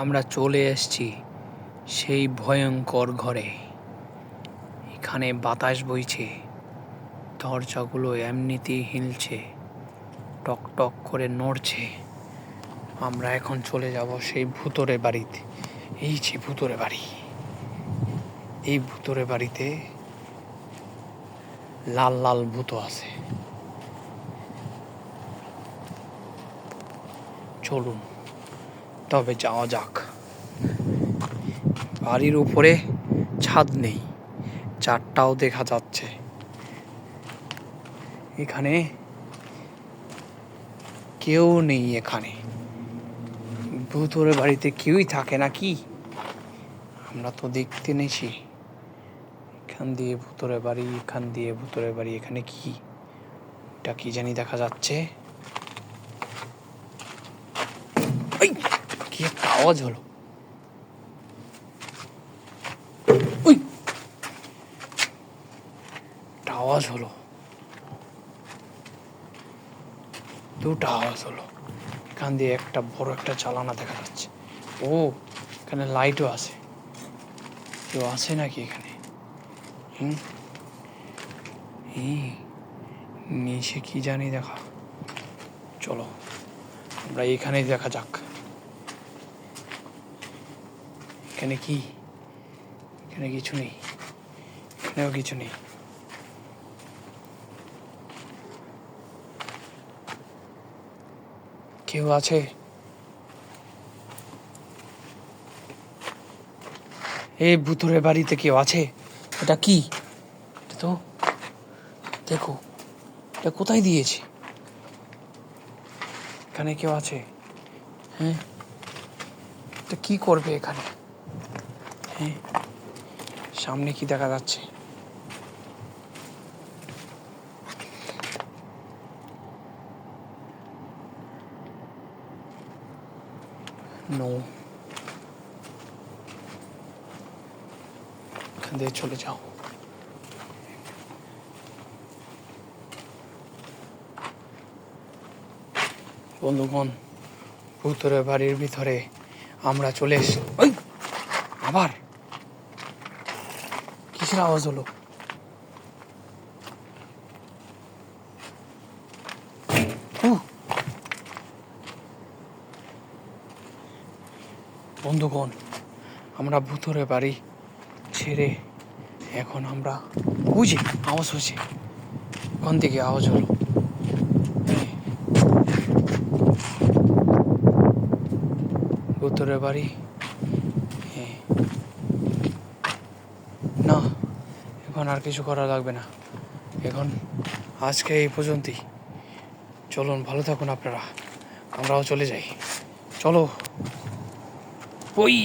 আমরা চলে এসেছি সেই ভয়ঙ্কর ঘরে। এখানে বাতাস বইছে, দরজাগুলো এমনিতেই হিলছে, টক টক করে নড়ছে। আমরা এখন চলে যাব সেই ভূতরে বাড়িতে। এই যে ভূতরে বাড়ি, এই ভূতরে বাড়িতে লাল লাল ভূত আছে। চলুন তবে যাওয়া যাক। বাড়ির উপরে ছাদ নেই, চারটাও দেখা যাচ্ছে। এখানে কেউ নেই। এখানে ভূতরে বাড়িতে কেউই থাকে না কি? আমরা তো দেখতে নেছি। এখান দিয়ে ভূতরে বাড়ি, এখান দিয়ে ভূতরে বাড়ি। এখানে কি, এটা কি জানি দেখা যাচ্ছে। কি একটা আওয়াজ হলো। আওয়াজ হলো, দুটো আওয়াজ হলো। এখান দিয়ে একটা বড় একটা চালানা দেখা যাচ্ছে। ও, এখানে লাইটও আছে। কেউ আছে নাকি এখানে? নিচে কি জানি দেখা। চলো আমরা এখানেই দেখা যাক। এখানে কি? এখানে কিছু নেই, এখানেও কিছু নেই। কেউ আছে? এই ভূতুরে বাড়িতে কেউ আছে? এটা কি? তো দেখো, এটা কোথায় দিয়েছে? এখানে কেউ আছে? হ্যাঁ, এটা কি করবে এখানে? হ্যাঁ, সামনে কি দেখা যাচ্ছে? নো, এখান দিয়ে চলে যাও। বন্ধুগণ, ভূতরে বাড়ির ভিতরে আমরা চলে এসেছি। ওই আবার কিসের আওয়াজ হলো? বন্ধুগণ, আমরা ভূতরে বাড়ি ছেড়ে এখন আমরা বুঝি আওয়াজ হচ্ছে। ওখান থেকে আওয়াজ হলো। ভূতরে বাড়ি। হ্যাঁ, না, এখন আর কিছু করা লাগবে না। এখন আজকে এই পর্যন্তই। চলুন, ভালো থাকুন আপনারা, আমরাও চলে যাই। চলো। ওই